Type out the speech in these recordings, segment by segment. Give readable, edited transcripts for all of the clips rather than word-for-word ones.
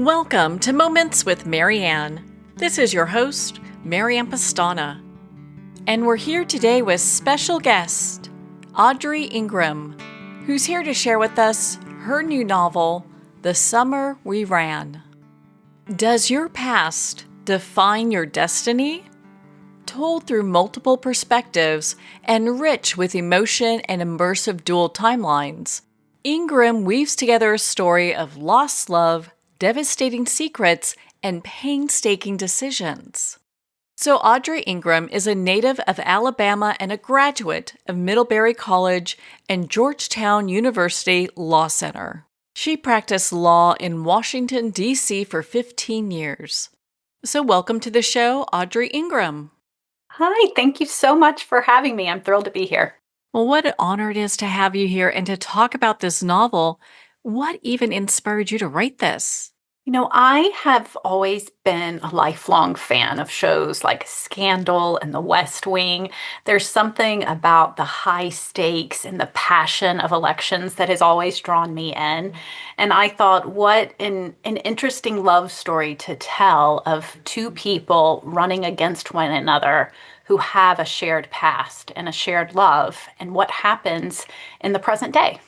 Welcome to Moments with Marianne. This is your host, Marianne Pastana. And we're here today with special guest, Audrey Ingram, who's here to share with us her new novel, The Summer We Ran. Does your past define your destiny? Told through multiple perspectives and rich with emotion and immersive dual timelines, Ingram weaves together a story of lost love, devastating secrets, and painstaking decisions. So Audrey Ingram is a native of Alabama and a graduate of Middlebury College and Georgetown University Law Center. She practiced law in Washington, D.C. for 15 years. So welcome to the show, Audrey Ingram. Hi, thank you so much for having me. I'm thrilled to be here. Well, what an honor it is to have you here and to talk about this novel. What even inspired you to write this? I have always been a lifelong fan of shows like Scandal and The West Wing. There's something about the high stakes and the passion of elections that has always drawn me in. And I thought, what an interesting love story to tell of two people running against one another who have a shared past and a shared love, and what happens in the present day.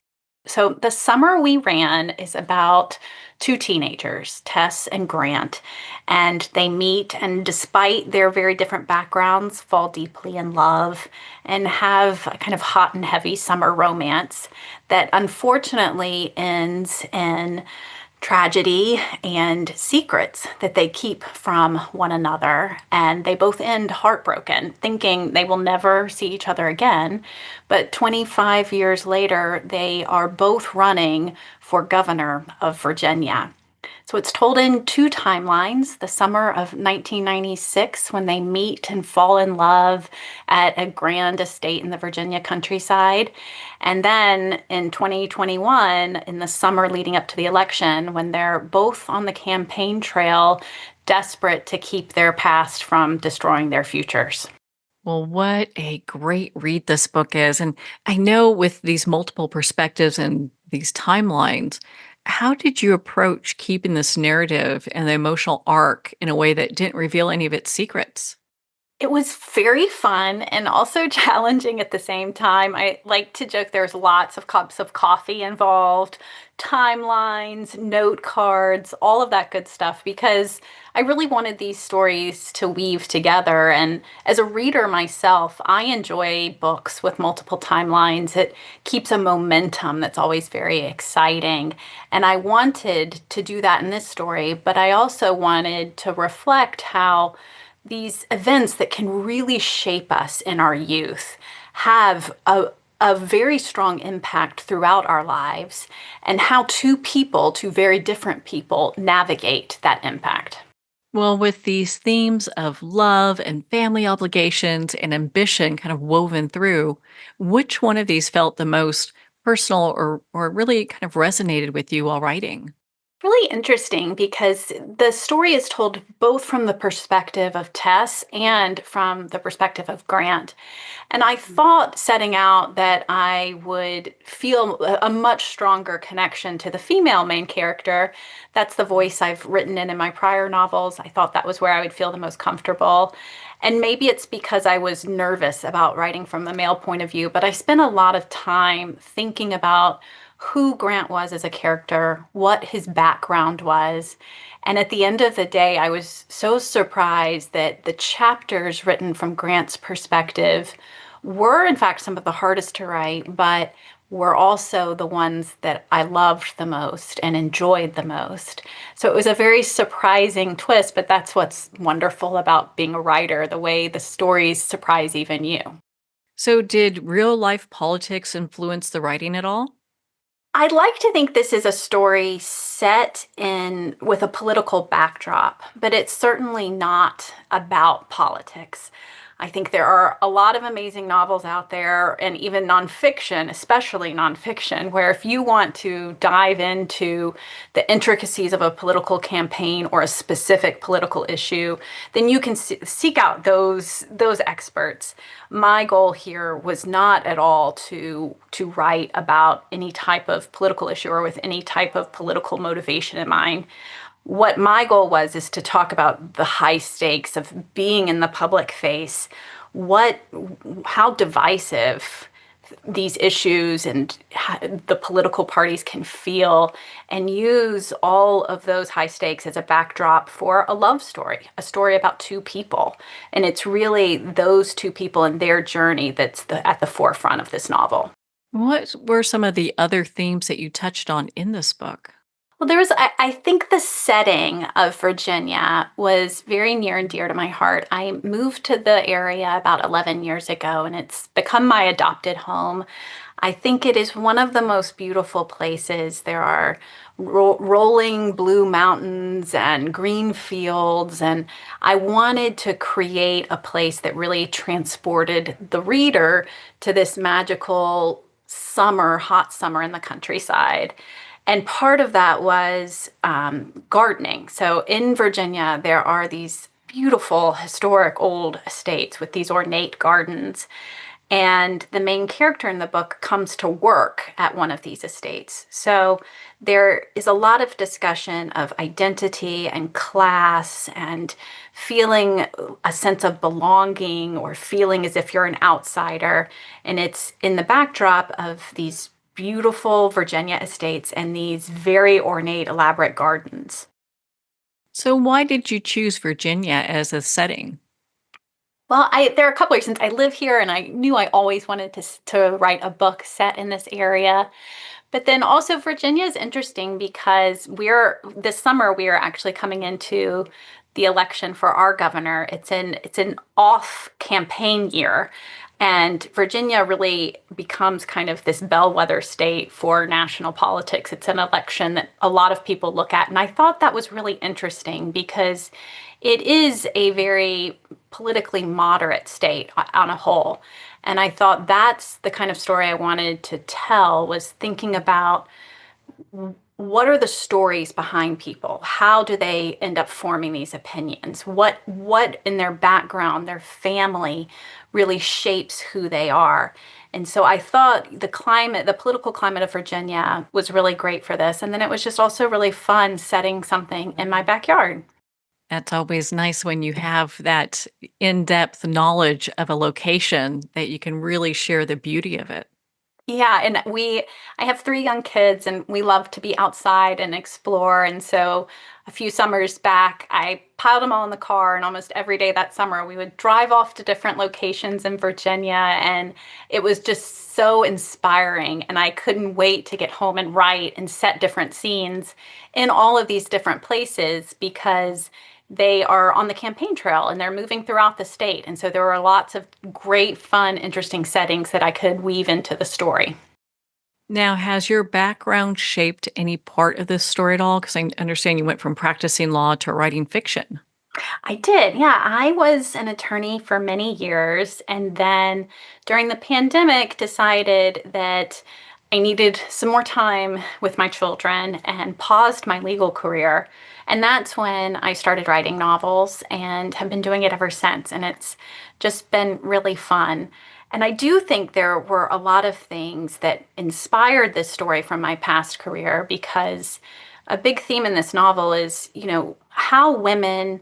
So, The Summer We Ran is about two teenagers, Tess and Grant, and they meet and, despite their very different backgrounds, fall deeply in love and have a kind of hot and heavy summer romance that unfortunately ends in tragedy and secrets that they keep from one another. And they both end heartbroken, thinking they will never see each other again. But 25 years later, they are both running for governor of Virginia. So it's told in two timelines: the summer of 1996, when they meet and fall in love at a grand estate in the Virginia countryside, and then in 2021, in the summer leading up to the election, when they're both on the campaign trail, desperate to keep their past from destroying their futures. Well, what a great read this book is. And I know with these multiple perspectives and these timelines, how did you approach keeping this narrative and the emotional arc in a way that didn't reveal any of its secrets? It was very fun and also challenging at the same time. I like to joke there's lots of cups of coffee involved, timelines, note cards, all of that good stuff, because I really wanted these stories to weave together. And as a reader myself, I enjoy books with multiple timelines. It keeps a momentum that's always very exciting. And I wanted to do that in this story, but I also wanted to reflect how these events that can really shape us in our youth have a very strong impact throughout our lives, and how two very different people navigate that impact. Well, with these themes of love and family obligations and ambition kind of woven through, which one of these felt the most personal or really kind of resonated with you while writing? Really interesting, because the story is told both from the perspective of Tess and from the perspective of Grant. And I thought, setting out, that I would feel a much stronger connection to the female main character. That's the voice I've written in my prior novels. I thought that was where I would feel the most comfortable. And maybe it's because I was nervous about writing from the male point of view, but I spent a lot of time thinking about who Grant was as a character, what his background was. And at the end of the day, I was so surprised that the chapters written from Grant's perspective were, in fact, some of the hardest to write, but were also the ones that I loved the most and enjoyed the most. So it was a very surprising twist, but that's what's wonderful about being a writer, the way the stories surprise even you. So, did real life politics influence the writing at all? I'd like to think this is a story set in with a political backdrop, but it's certainly not about politics. I think there are a lot of amazing novels out there, and even nonfiction, especially nonfiction, where if you want to dive into the intricacies of a political campaign or a specific political issue, then you can seek out those experts. My goal here was not at all to write about any type of political issue or with any type of political motivation in mind. what my goal was is to talk about the high stakes of being in the public face, what how divisive these issues and the political parties can feel, and use all of those high stakes as a backdrop for a love story, a story about two people. And it's really those two people and their journey that's at the forefront of this novel. What were some of the other themes that you touched on in this book? Well, I think the setting of Virginia was very near and dear to my heart. I moved to the area about 11 years ago, and it's become my adopted home. I think it is one of the most beautiful places. There are rolling blue mountains and green fields, and I wanted to create a place that really transported the reader to this magical summer, hot summer in the countryside. And part of that was gardening. So in Virginia, there are these beautiful historic old estates with these ornate gardens. And the main character in the book comes to work at one of these estates. So there is a lot of discussion of identity and class and feeling a sense of belonging or feeling as if you're an outsider. And it's in the backdrop of these beautiful Virginia estates and these very ornate, elaborate gardens. So, why did you choose Virginia as a setting? Well, there are a couple of reasons. I live here, and I knew I always wanted to write a book set in this area. But then also Virginia is interesting because we're this summer we are actually coming into the election for our governor. It's an off campaign year. And Virginia really becomes kind of this bellwether state for national politics. It's an election that a lot of people look at. And I thought that was really interesting because it is a very politically moderate state on a whole. And I thought that's the kind of story I wanted to tell, was thinking about what are the stories behind people? How do they end up forming these opinions? What in their background, their family really shapes who they are? And so I thought the political climate of Virginia was really great for this. And then it was just also really fun setting something in my backyard. That's always nice when you have that in depth knowledge of a location that you can really share the beauty of it. Yeah, and I have three young kids, and we love to be outside and explore. And so a few summers back, I piled them all in the car, and almost every day that summer, we would drive off to different locations in Virginia. And it was just so inspiring. And I couldn't wait to get home and write and set different scenes in all of these different places because they are on the campaign trail and they're moving throughout the state. And so there were lots of great, fun, interesting settings that I could weave into the story. Now, has your background shaped any part of this story at all? Because I understand you went from practicing law to writing fiction. I did. Yeah, I was an attorney for many years, and then during the pandemic decided that I needed some more time with my children and paused my legal career. And that's when I started writing novels and have been doing it ever since. And it's just been really fun. And I do think there were a lot of things that inspired this story from my past career because a big theme in this novel is, how women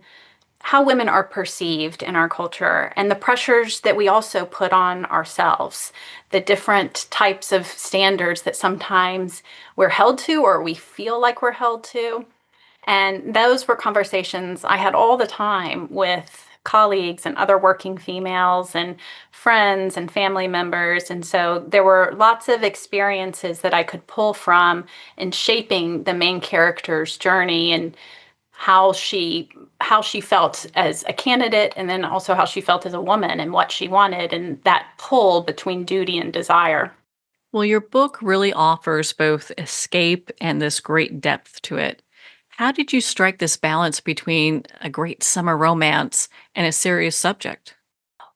are perceived in our culture and the pressures that we also put on ourselves, the different types of standards that sometimes we're held to or we feel like we're held to. And those were conversations I had all the time with colleagues and other working females and friends and family members. And so there were lots of experiences that I could pull from in shaping the main character's journey and how she felt as a candidate, and then also how she felt as a woman and what she wanted, and that pull between duty and desire. Well, your book really offers both escape and this great depth to it. How did you strike this balance between a great summer romance and a serious subject?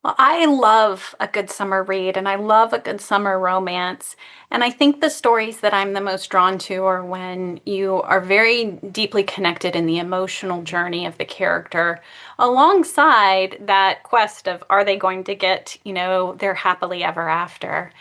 Well, I love a good summer read and I love a good summer romance. And I think the stories that I'm the most drawn to are when you are very deeply connected in the emotional journey of the character, alongside that quest of are they going to get, their happily ever after.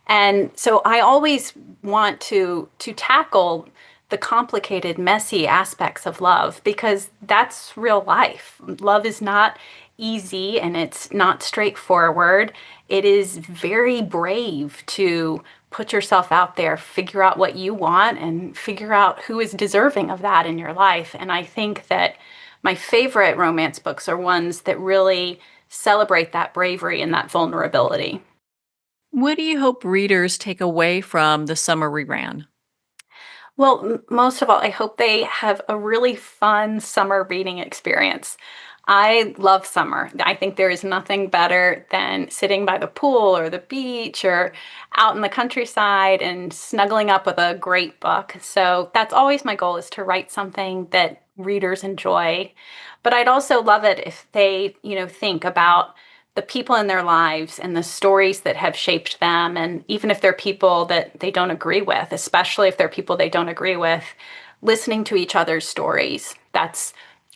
And so I always want to tackle the complicated, messy aspects of love, because that's real life. Love is not easy and it's not straightforward. It is very brave to put yourself out there, figure out what you want, and figure out who is deserving of that in your life. And I think that my favorite romance books are ones that really celebrate that bravery and that vulnerability. What do you hope readers take away from the summer reran? Well, most of all, I hope they have a really fun summer reading experience. I love summer. I think there is nothing better than sitting by the pool or the beach or out in the countryside and snuggling up with a great book. So that's always my goal, is to write something that readers enjoy. But I'd also love it if they, think about the people in their lives and the stories that have shaped them. And even if they're people that they don't agree with, especially if they're people they don't agree with, listening to each other's stories. That's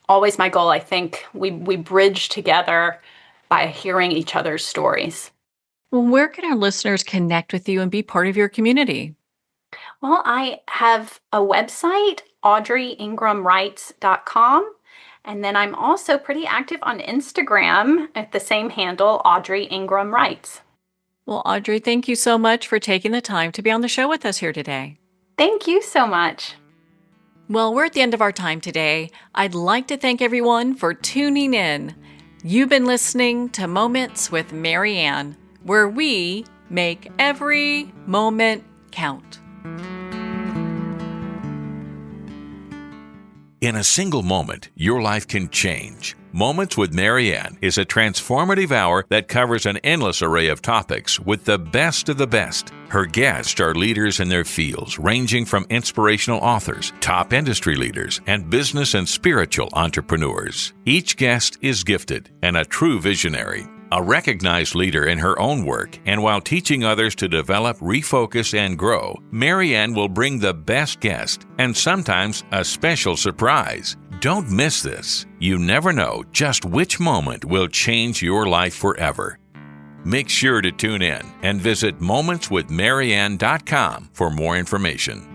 always my goal. I think we bridge together by hearing each other's stories. Well, where can our listeners connect with you and be part of your community? Well, I have a website, audreyingramwrites.com. And then I'm also pretty active on Instagram at the same handle, Audrey Ingram Writes. Well, Audrey, thank you so much for taking the time to be on the show with us here today. Thank you so much. Well, we're at the end of our time today. I'd like to thank everyone for tuning in. You've been listening to Moments with Mary Ann, where we make every moment count. In a single moment, your life can change. Moments with Mary Ann is a transformative hour that covers an endless array of topics with the best of the best. Her guests are leaders in their fields, ranging from inspirational authors, top industry leaders, and business and spiritual entrepreneurs. Each guest is gifted and a true visionary, a recognized leader in her own work, and while teaching others to develop, refocus, and grow, Mary Ann will bring the best guest and sometimes a special surprise. Don't miss this. You never know just which moment will change your life forever. Make sure to tune in and visit momentswithmaryann.com for more information.